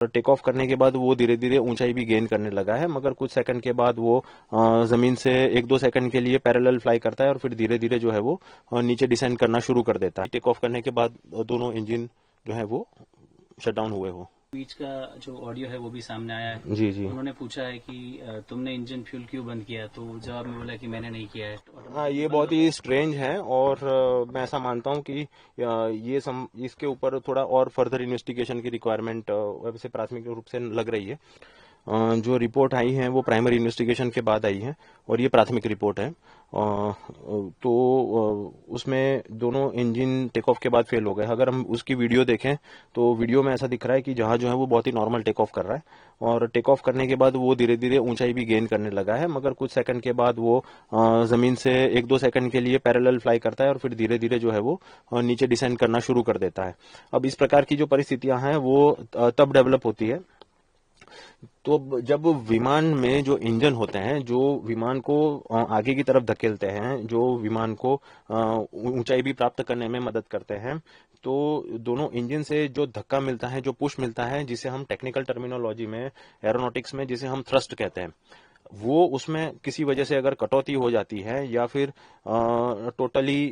Take off करने के बाद वो धीरे धीरे ऊंचाई भी गेन करने लगा है, मगर कुछ सेकंड के बाद वो जमीन से 1-2 सेकंड के लिए पैरेलल फ्लाई करता है और फिर धीरे धीरे जो है वो नीचे डिसेंड करना शुरू कर देता है। टेक ऑफ करने के बाद दोनों इंजन जो है वो शट डाउन हुए हो। बीच का जो ऑडियो है वो भी सामने आया है। जी जी। उन्होंने पूछा है कि तुमने इंजन फ्यूल क्यों बंद किया, तो जवाब में बोला कि मैंने नहीं किया है। हाँ, ये बहुत ही स्ट्रेंज है और मैं ऐसा मानता हूँ कि इसके ऊपर थोड़ा और फर्दर इन्वेस्टिगेशन की रिक्वायरमेंट वैसे प्राथमिक रूप से लग रही है। जो रिपोर्ट आई है वो प्राइमरी इन्वेस्टिगेशन के बाद आई है और ये प्राथमिक रिपोर्ट है। तो उसमें दोनों इंजन टेक ऑफ के बाद फेल हो गए। अगर हम उसकी वीडियो देखें तो वीडियो में ऐसा दिख रहा है कि जहाज जो है वो बहुत ही नॉर्मल टेक ऑफ कर रहा है और टेक ऑफ करने के बाद वो धीरे धीरे ऊंचाई भी गेन करने लगा है, मगर कुछ सेकंड के बाद वो जमीन से 1-2 सेकंड के लिए पैरेलल फ्लाई करता है और फिर धीरे धीरे जो है वो नीचे डिसेंड करना शुरू कर देता है। अब इस प्रकार की जो परिस्थितियां हैं वो तब डेवलप होती है तो जब विमान में जो इंजन होते हैं, जो विमान को आगे की तरफ धकेलते हैं, जो विमान को ऊंचाई भी प्राप्त करने में मदद करते हैं, तो दोनों इंजन से जो धक्का मिलता है, जो पुश मिलता है, जिसे हम टेक्निकल टर्मिनोलॉजी में एरोनॉटिक्स में जिसे हम थ्रस्ट कहते हैं, वो उसमें किसी वजह से अगर कटौती हो जाती है या फिर टोटली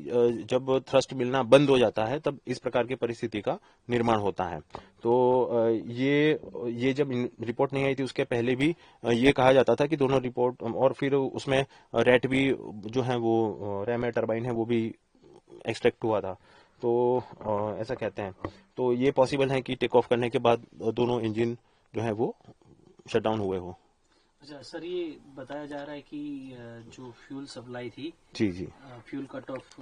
जब थ्रस्ट मिलना बंद हो जाता है, तब इस प्रकार की परिस्थिति का निर्माण होता है। तो ये जब रिपोर्ट नहीं आई थी उसके पहले भी ये कहा जाता था कि दोनों रिपोर्ट, और फिर उसमें रेट भी जो है वो रैम टरबाइन है वो भी एक्सट्रैक्ट हुआ था। तो ऐसा कहते हैं। तो ये पॉसिबल है कि टेक ऑफ करने के बाद दोनों इंजन जो है वो शट डाउन हुए हो। अच्छा सर, ये बताया जा रहा है कि जो फ्यूल सप्लाई थी, जी जी, fuel cut off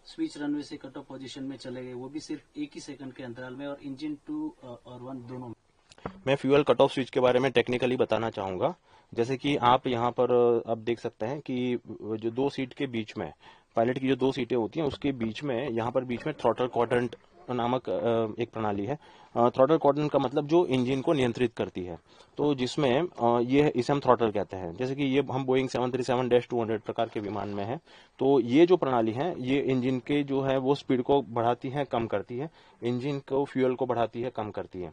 switch runway से कट ऑफ पोजीशन में चले गए, वो भी सिर्फ 1 ही सेकंड के अंतराल में, और इंजन 2 और 1 दोनों में। मैं फ्यूल कट ऑफ स्विच के बारे में टेक्निकली बताना चाहूंगा। जैसे कि आप यहाँ पर आप देख सकते हैं कि जो 2 सीट के बीच में, पायलट की जो 2 सीटें होती हैं उसके बीच में, यहाँ पर बीच में थ्रॉटल क्वाड्रेंट नामक एक प्रणाली है। थ्रॉटल क्वाड्रेंट का मतलब जो इंजन को नियंत्रित करती है, तो जिसमें ये इसे हम थ्रॉटल कहते हैं। जैसे कि ये हम बोइंग 737-200 प्रकार के विमान में है, तो ये जो प्रणाली है ये इंजन के जो है वो स्पीड को बढ़ाती है, कम करती है, इंजन को फ्यूल को बढ़ाती है, कम करती है।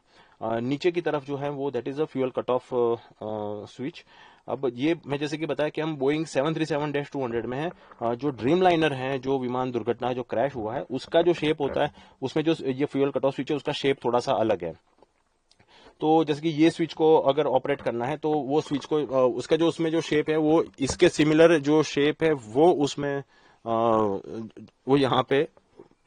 नीचे की तरफ जो है वो that is a fuel cut off switch. अब ये मैं जैसे कि बताया कि हम बोइंग 737-200 में है, जो ड्रीम लाइनर है, जो विमान दुर्घटना जो क्रैश हुआ है, उसका जो शेप होता है, उसमें जो ये फ्यूल कट ऑफ स्विच है उसका शेप थोड़ा सा अलग है। तो जैसे कि ये स्विच को अगर ऑपरेट करना है तो वो स्विच को उसका जो उसमें जो शेप है वो इसके सिमिलर जो शेप है वो उसमें वो यहाँ पे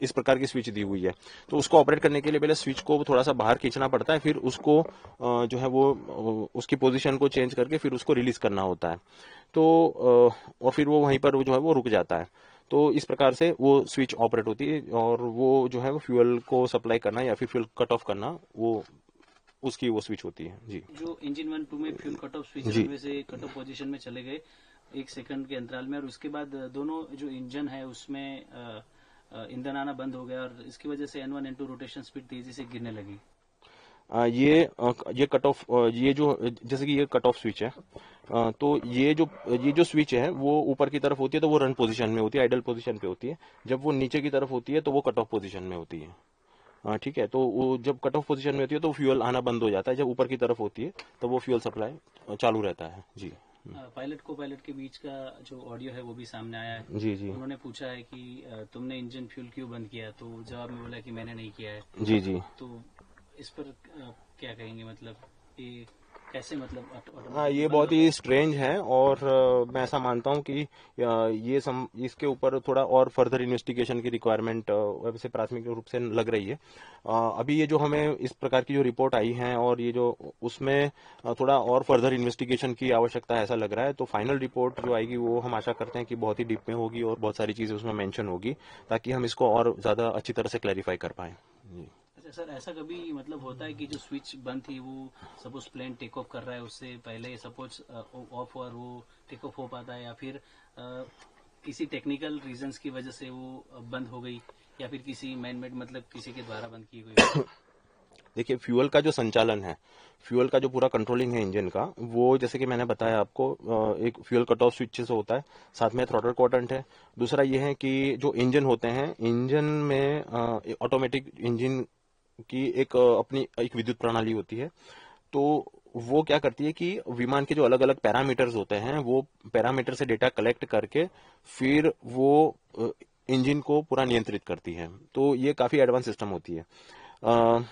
इस प्रकार की स्विच दी हुई है। तो उसको ऑपरेट करने के लिए पहले स्विच को थोड़ा सा बाहर खींचना पड़ता है, फिर उसको जो है वो उसकी पोजीशन को चेंज करके फिर उसको रिलीज करना होता है। तो और फिर वो वहीं पर जो है वो रुक जाता है। तो इस प्रकार से वो स्विच ऑपरेट होती है और वो जो है वो फ्यूल को सप्लाई करना या फिर फ्यूल कट ऑफ करना, वो उसकी वो स्विच होती है। जी, जो इंजन 1-2 में fuel cut off switch runway से कट ऑफ पोजीशन में चले गए 1 सेकंड के अंतराल में, और उसके बाद दोनों जो इंजन है उसमें ईंधन आना बंद हो गया, और इसकी वजह से N1 N2 रोटेशन स्पीड तेजी से गिरने लगी। ये कट ऑफ, ये जो जैसे कि ये कट ऑफ स्विच है, तो ये जो स्विच है वो ऊपर की तरफ होती है तो वो रन पोजीशन में होती है, आइडल पोजीशन पे होती है। जब वो नीचे की तरफ होती है तो वो कट ऑफ पोजीशन में होती है। ठीक है, तो वो जब कट ऑफ पोजीशन में होती है तो फ्यूल आना बंद हो जाता है, जब ऊपर की तरफ होती है तो वो फ्यूल सप्लाई चालू रहता है। जी, पायलट को पायलट के बीच का जो ऑडियो है वो भी सामने आया है। जी जी, उन्होंने पूछा है कि तुमने इंजन फ्यूल क्यों बंद किया, तो जवाब में बोला कि मैंने नहीं किया है। जी जी। तो इस पर क्या कहेंगे, मतलब ये कैसे, मतलब हाँ, ये बहुत ही स्ट्रेंज है और मैं ऐसा मानता हूँ कि इसके ऊपर थोड़ा और फर्दर इन्वेस्टिगेशन की रिक्वायरमेंट वैसे प्राथमिक रूप से लग रही है। अभी ये जो हमें इस प्रकार की जो रिपोर्ट आई है और ये जो उसमें थोड़ा और फर्दर इन्वेस्टिगेशन की आवश्यकता है ऐसा लग रहा है। तो फाइनल रिपोर्ट जो आएगी वो हम आशा करते हैं कि बहुत ही डीप में होगी और बहुत सारी चीजें उसमें मेंशन होगी, ताकि हम इसको और ज्यादा अच्छी तरह से क्लैरिफाई कर पाए। सर, ऐसा कभी मतलब होता है कि जो स्विच बंद थी वो सपोज प्लेन टेक ऑफ कर रहा है, उससे पहले सपोज ऑफ और वो टेक ऑफ हो पाता है, या फिर किसी टेक्निकल रीजंस की वजह से वो बंद हो गई, या फिर किसी मैन मेड मतलब किसी के द्वारा बंद की गई? देखिए, फ्यूल का जो संचालन है, फ्यूल का जो पूरा कंट्रोलिंग है इंजन का, वो जैसे कि मैंने बताया आपको, एक फ्यूल कट ऑफ स्विच से होता है, साथ में थ्रॉटल क्वाड्रेंट है। दूसरा ये है कि जो इंजन होते हैं, इंजन में ऑटोमेटिक इंजन की एक अपनी एक विद्युत प्रणाली होती है। तो वो क्या करती है कि विमान के जो अलग अलग पैरामीटर्स होते हैं वो पैरामीटर से डेटा कलेक्ट करके फिर वो इंजन को पूरा नियंत्रित करती है। तो ये काफी एडवांस सिस्टम होती है। अ,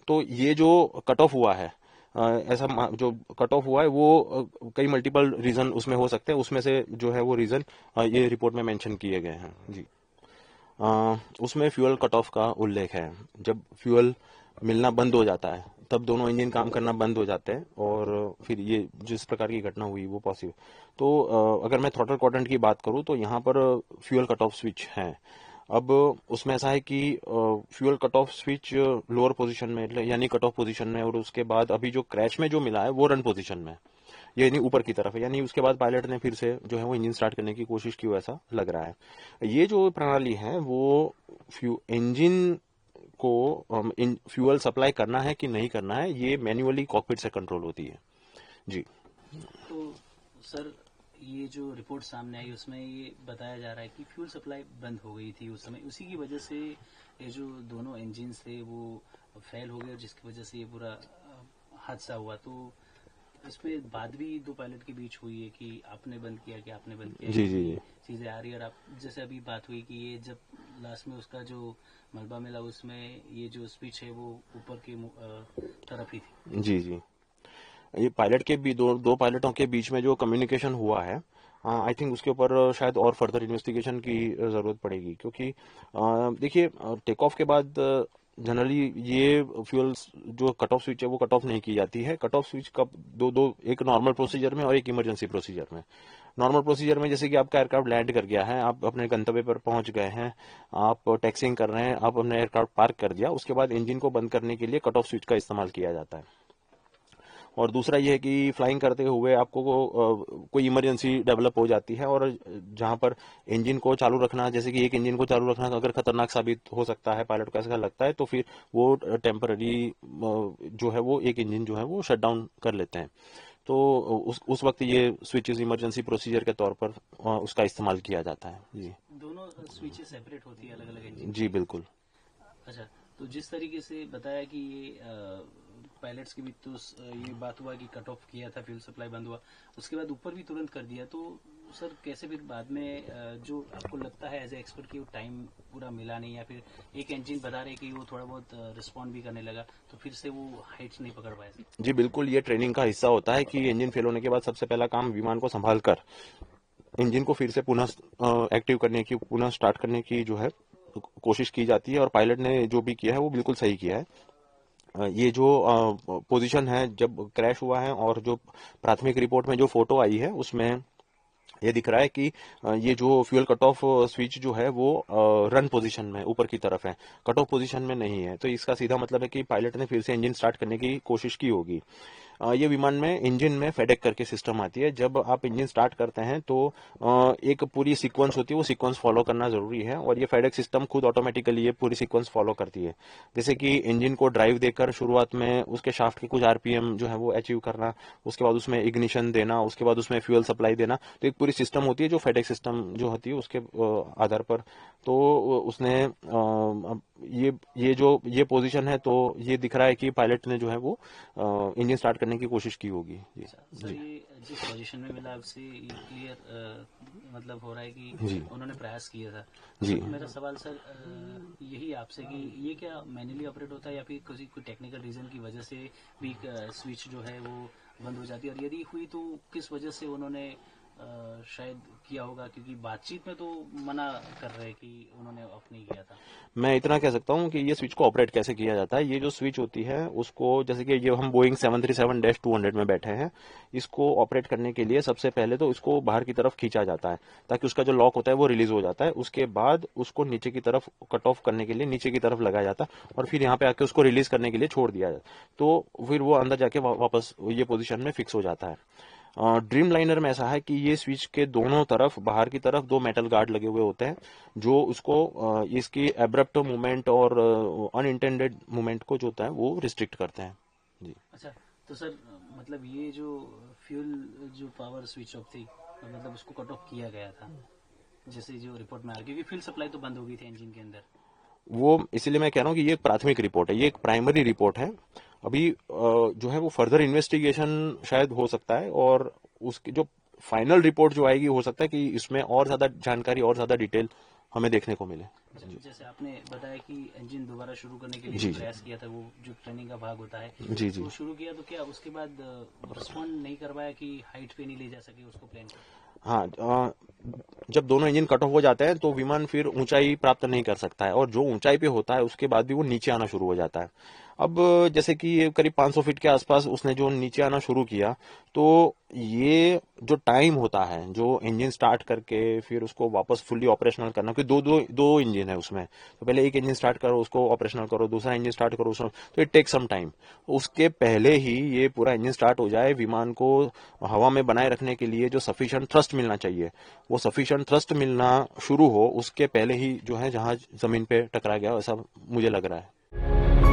तो ये जो कट ऑफ हुआ है, जो कट ऑफ हुआ है वो कई मल्टीपल रीजन उसमें हो सकते हैं। उसमें से जो है वो रीजन ये रिपोर्ट में मेंशन किए गए हैं जी। उसमें फ्यूल कट ऑफ का उल्लेख है। जब फ्यूल मिलना बंद हो जाता है तब दोनों इंजन काम करना बंद हो जाते हैं और फिर ये जिस प्रकार की घटना हुई वो पॉसिबल। तो अगर मैं थ्रॉटल क्वाड्रेंट की बात करूं तो यहाँ पर फ्यूल कट ऑफ स्विच है। अब उसमें ऐसा है कि fuel cut off switch lower position में यानी कट ऑफ पोजीशन में, और उसके बाद अभी जो क्रैश में जो मिला है वो रन पोजीशन में, ये नहीं ऊपर की तरफ है। यानी उसके बाद पायलट ने फिर से जो है वो इंजन स्टार्ट करने की कोशिश की, ऐसा लग रहा है। ये जो प्रणाली है वो इंजन को फ्यूअल सप्लाई करना है कि नहीं करना है ये मैन्युअली कॉकपिट से कंट्रोल होती है जी। तो सर ये जो रिपोर्ट सामने आई उसमें ये बताया जा रहा है कि फ्यूल सप्लाई बंद हो गई थी उस समय, उसी की वजह से ये जो दोनों इंजन थे वो फेल हो गए, जिसकी वजह से ये पूरा हादसा हुआ। तो इसमें बात भी दो पायलट के बीच हुई है कि आपने बंद किया कि आपने बंद किया, जी ये जी भी जी चीजें आ रही है। और आप जैसे अभी बात हुई कि ये जब लास्ट में उसका जो मलबा मिला उसमें ये जो स्विच है वो ऊपर की तरफ ही थी। जी जी। ये पायलट के भी दो पायलटों के बीच में जो कम्युनिकेशन हुआ है, आई थिंक उसके ऊपर शायद और फर्दर इन्वेस्टिगेशन की जरूरत पड़ेगी। क्योंकि देखिए टेक ऑफ के बाद जनरली ये फ्यूल जो कट ऑफ स्विच है वो कट ऑफ नहीं की जाती है। कट ऑफ स्विच कब दो दो, एक नॉर्मल प्रोसीजर में और एक इमरजेंसी प्रोसीजर में। नॉर्मल प्रोसीजर में जैसे कि आपका एयरक्राफ्ट लैंड कर गया है, आप अपने गंतव्य पर पहुंच गए हैं, आप टैक्सिंग कर रहे हैं, आप अपने एयरक्राफ्ट पार्क कर दिया, उसके बाद इंजन को बंद करने के लिए कट ऑफ स्विच का इस्तेमाल किया जाता है। और दूसरा ये है कि फ्लाइंग करते हुए आपको कोई इमरजेंसी डेवलप हो जाती है और जहां पर इंजन को चालू रखना, जैसे कि एक इंजन को चालू रखना अगर खतरनाक साबित हो सकता है, पायलट को ऐसा लगता है, तो फिर वो टेम्पररी जो है वो एक इंजन जो है वो शट डाउन कर लेते हैं। तो उस वक्त ये स्विचेस इमरजेंसी प्रोसीजर के तौर पर उसका इस्तेमाल किया जाता है जी। दोनों स्विचेस सेपरेट होती है अलग अलग इंजन जी की। बिल्कुल। अच्छा, तो जिस तरीके से बताया कि ये पायलट्स के भी तो ये बात हुआ कि कट ऑफ किया था, फ्यूल सप्लाई बंद हुआ, उसके बाद ऊपर भी तुरंत कर दिया। तो सर कैसे फिर बाद में जो आपको लगता है एज ए एक्सपर्ट कि वो टाइम पूरा मिला नहीं, या फिर एक इंजन बता रहे कि वो थोड़ा बहुत रिस्पॉन्ड भी करने लगा तो फिर से वो हाइट्स नहीं पकड़ पाए? जी बिल्कुल, ये ट्रेनिंग का हिस्सा होता है कि इंजन फेल होने के बाद सबसे पहला काम विमान को संभाल कर इंजन को फिर से पुनः एक्टिव करने की, पुनः स्टार्ट करने की जो है कोशिश की जाती है। और पायलट ने जो भी किया है वो बिल्कुल सही किया है। ये जो पोजीशन है जब क्रैश हुआ है और जो प्राथमिक रिपोर्ट में जो फोटो आई है उसमें ये दिख रहा है कि ये जो फ्यूल कट ऑफ स्विच जो है वो रन पोजीशन में ऊपर की तरफ है, कट ऑफ पोजीशन में नहीं है। तो इसका सीधा मतलब है कि पायलट ने फिर से इंजन स्टार्ट करने की कोशिश की होगी। ये विमान में इंजन में फेडेक करके सिस्टम आती है। जब आप इंजन स्टार्ट करते हैं तो एक पूरी सीक्वेंस होती है, वो सीक्वेंस फॉलो करना जरूरी है और ये फेडेक सिस्टम खुद ऑटोमेटिकली ये पूरी सीक्वेंस फॉलो करती है। जैसे कि इंजन को ड्राइव देकर शुरुआत में उसके शाफ्ट के कुछ आरपीएम जो है वो अचीव करना, उसके बाद उसमें इग्निशन देना, उसके बाद उसमें फ्यूल सप्लाई देना, तो एक पूरी सिस्टम होती है जो फेडेक सिस्टम जो होती है उसके आधार पर। तो उसने ये पोजीशन है तो ये दिख रहा है कि पायलट ने जो है वो इंजन स्टार्ट करने की कोशिश की होगी जी। अच्छा सर, जी ये जिस पोजीशन में मिला उससे ये क्लियर मतलब हो रहा है कि जी उन्होंने प्रयास किया था। तो जी। सर मेरा सवाल सर यही आपसे कि ये क्या मैन्युअली ऑपरेट होता है या फिर किसी कोई टेक्निकल रीजन की वजह से भी स्विच जो है वो बंद हो जाती है, और यदि हुई तो किस वजह से उन्होंने शायद किया होगा, क्योंकि बातचीत में तो मना कर रहे कि उन्होंने ऑफ नहीं किया था। मैं इतना कह सकता हूँ कि ये स्विच को ऑपरेट कैसे किया जाता है। ये जो स्विच होती है उसको, जैसे कि ये हम बोइंग 737-200 में बैठे हैं, इसको ऑपरेट करने के लिए सबसे पहले तो इसको बाहर की तरफ खींचा जाता है ताकि उसका जो लॉक होता है वो रिलीज हो जाता है। उसके बाद उसको नीचे की तरफ कट ऑफ करने के लिए नीचे की तरफ लगाया जाता है और फिर यहाँ पे आके उसको रिलीज करने के लिए छोड़ दिया जाता है। तो फिर वो अंदर जाके वापस ये पोजिशन में फिक्स हो जाता है। ड्रीम लाइनर में ऐसा है कि ये स्विच के दोनों तरफ, बाहर की तरफ दो मेटल गार्ड लगे हुए होते हैं जो उसको इसकी एब्रप्ट मूवमेंट और अनइंटेंडेड मूवमेंट को जो होता है वो रिस्ट्रिक्ट करते हैं जी। अच्छा, तो सर मतलब ये जो फ्यूल जो पावर स्विच ऑफ थी मतलब उसको कट ऑफ किया गया था जैसे जो रिपोर्ट में आ रहा, क्योंकि फ्यूल सप्लाई तो बंद हो गई थी इंजन के अंदर। वो इसीलिए मैं कह रहा हूँ कि ये एक प्राथमिक रिपोर्ट है, ये एक प्राइमरी रिपोर्ट है। अभी जो है वो फर्दर इन्वेस्टिगेशन शायद हो सकता है, और उसकी जो फाइनल रिपोर्ट जो आएगी हो सकता है कि इसमें और ज्यादा जानकारी और ज्यादा डिटेल हमें देखने को मिले। जैसे आपने बताया कि इंजन दोबारा शुरू करने के लिए जी, प्रयास किया था, वो जो ट्रेनिंग का भाग होता है, जी जी तो शुरू किया, तो क्या उसके बाद रिस्पॉन्ड नहीं कर पाया कि हाइट पे नहीं ले जा सके उसको प्लेन को? हाँ, जब दोनों इंजन कट ऑफ हो जाते हैं तो विमान फिर ऊंचाई प्राप्त नहीं कर सकता है, और जो ऊंचाई पे होता है उसके बाद भी वो नीचे आना शुरू हो जाता है। अब जैसे कि ये करीब 500 फीट के आसपास उसने जो नीचे आना शुरू किया, तो ये जो टाइम होता है जो इंजन स्टार्ट करके फिर उसको वापस फुल्ली ऑपरेशनल करना, क्योंकि दो इंजन है उसमें, तो पहले एक इंजन स्टार्ट करो उसको ऑपरेशनल करो, दूसरा इंजन स्टार्ट करो उसको, तो इट टेक सम टाइम। उसके पहले ही ये पूरा इंजन स्टार्ट हो जाए, विमान को हवा में बनाए रखने के लिए जो सफिशिएंट थ्रस्ट मिलना चाहिए, वो सफिशिएंट थ्रस्ट मिलना शुरू हो, उसके पहले ही जो है जहाज जमीन पे टकरा गया, ऐसा मुझे लग रहा है।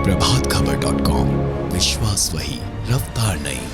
प्रभातखबर.com, विश्वास वही, रफ्तार नहीं।